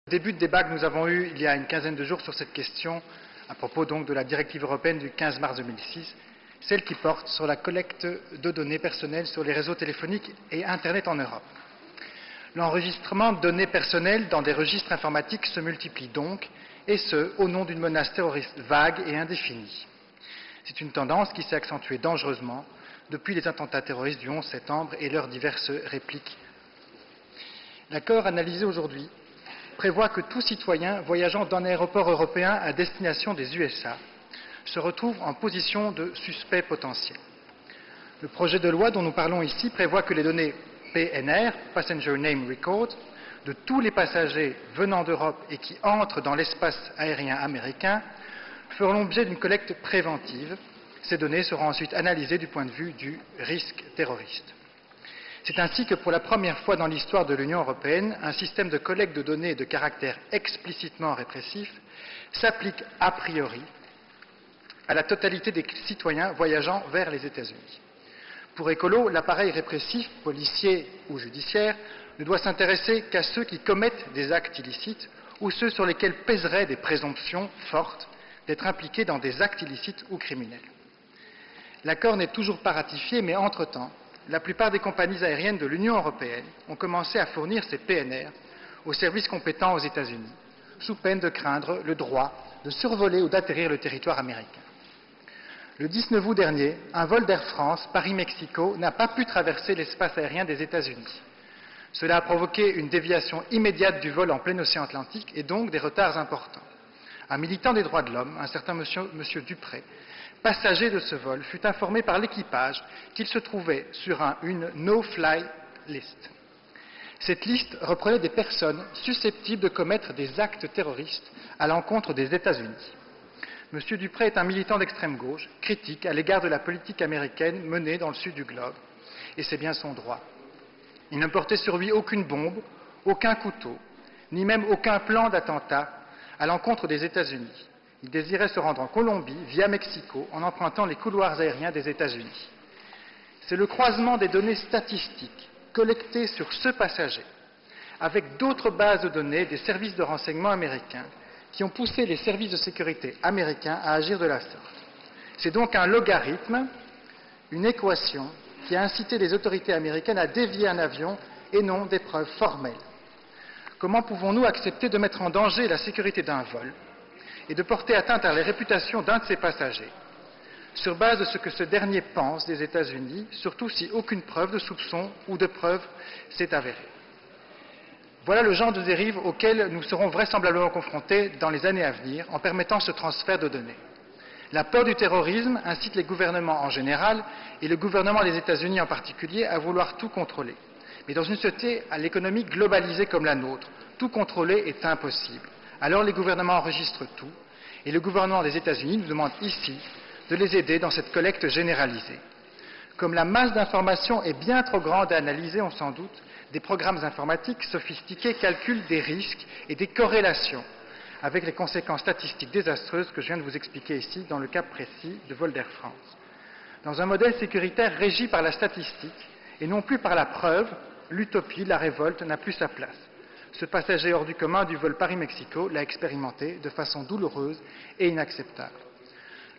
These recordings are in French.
Début de débat que nous avons eu il y a une quinzaine de jours sur cette question, à propos donc de la directive européenne du 15 mars 2006, celle qui porte sur la collecte de données personnelles sur les réseaux téléphoniques et Internet en Europe. L'enregistrement de données personnelles dans des registres informatiques se multiplie donc, et ce, au nom d'une menace terroriste vague et indéfinie. C'est une tendance qui s'est accentuée dangereusement depuis les attentats terroristes du 11 septembre et leurs diverses répliques. L'accord analysé aujourd'hui prévoit que tout citoyen voyageant d'un aéroport européen à destination des USA se retrouve en position de suspect potentiel. Le projet de loi dont nous parlons ici prévoit que les données PNR, Passenger Name Record, de tous les passagers venant d'Europe et qui entrent dans l'espace aérien américain feront l'objet d'une collecte préventive. Ces données seront ensuite analysées du point de vue du risque terroriste. C'est ainsi que pour la première fois dans l'histoire de l'Union européenne, un système de collecte de données de caractère explicitement répressif s'applique a priori à la totalité des citoyens voyageant vers les États-Unis. Pour Écolo, l'appareil répressif, policier ou judiciaire, ne doit s'intéresser qu'à ceux qui commettent des actes illicites ou ceux sur lesquels pèseraient des présomptions fortes d'être impliqués dans des actes illicites ou criminels. L'accord n'est toujours pas ratifié, mais entre-temps, la plupart des compagnies aériennes de l'Union européenne ont commencé à fournir ces PNR aux services compétents aux États-Unis, sous peine de craindre le droit de survoler ou d'atterrir le territoire américain. Le 19 août dernier, un vol d'Air France Paris-Mexico n'a pas pu traverser l'espace aérien des États-Unis. Cela a provoqué une déviation immédiate du vol en plein océan Atlantique et donc des retards importants. Un militant des droits de l'homme, un certain monsieur Dupré, passager de ce vol, fut informé par l'équipage qu'il se trouvait sur une no-fly list. Cette liste reprenait des personnes susceptibles de commettre des actes terroristes à l'encontre des États-Unis. M. Dupré est un militant d'extrême gauche, critique à l'égard de la politique américaine menée dans le sud du globe, et c'est bien son droit. Il ne portait sur lui aucune bombe, aucun couteau, ni même aucun plan d'attentat à l'encontre des États-Unis. Il désirait se rendre en Colombie via Mexico en empruntant les couloirs aériens des États-Unis. C'est le croisement des données statistiques collectées sur ce passager avec d'autres bases de données des services de renseignement américains qui ont poussé les services de sécurité américains à agir de la sorte. C'est donc un logarithme, une équation qui a incité les autorités américaines à dévier un avion et non des preuves formelles. Comment pouvons-nous accepter de mettre en danger la sécurité d'un vol et de porter atteinte à la réputation d'un de ses passagers, sur base de ce que ce dernier pense des États-Unis, surtout si aucune preuve de soupçon ou de preuve s'est avérée. Voilà le genre de dérive auquel nous serons vraisemblablement confrontés dans les années à venir en permettant ce transfert de données. La peur du terrorisme incite les gouvernements en général et le gouvernement des États-Unis en particulier à vouloir tout contrôler. Mais dans une société à l'économie globalisée comme la nôtre, tout contrôler est impossible. Alors les gouvernements enregistrent tout et le gouvernement des États-Unis nous demande ici de les aider dans cette collecte généralisée. Comme la masse d'informations est bien trop grande à analyser, on s'en doute, des programmes informatiques sophistiqués calculent des risques et des corrélations avec les conséquences statistiques désastreuses que je viens de vous expliquer ici dans le cas précis de vol d'Air France. Dans un modèle sécuritaire régi par la statistique et non plus par la preuve, l'utopie, la révolte n'a plus sa place. Ce passager hors du commun du vol Paris-Mexico l'a expérimenté de façon douloureuse et inacceptable.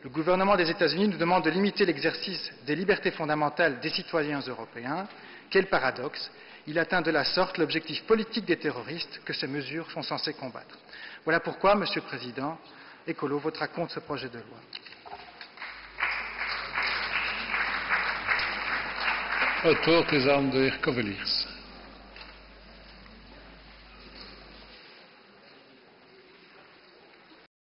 Le gouvernement des États-Unis nous demande de limiter l'exercice des libertés fondamentales des citoyens européens. Quel paradoxe! Il atteint de la sorte l'objectif politique des terroristes que ces mesures sont censées combattre. Voilà pourquoi, Monsieur le Président, Écolo votera contre ce projet de loi. Het woord is aan de heer Cavaliers.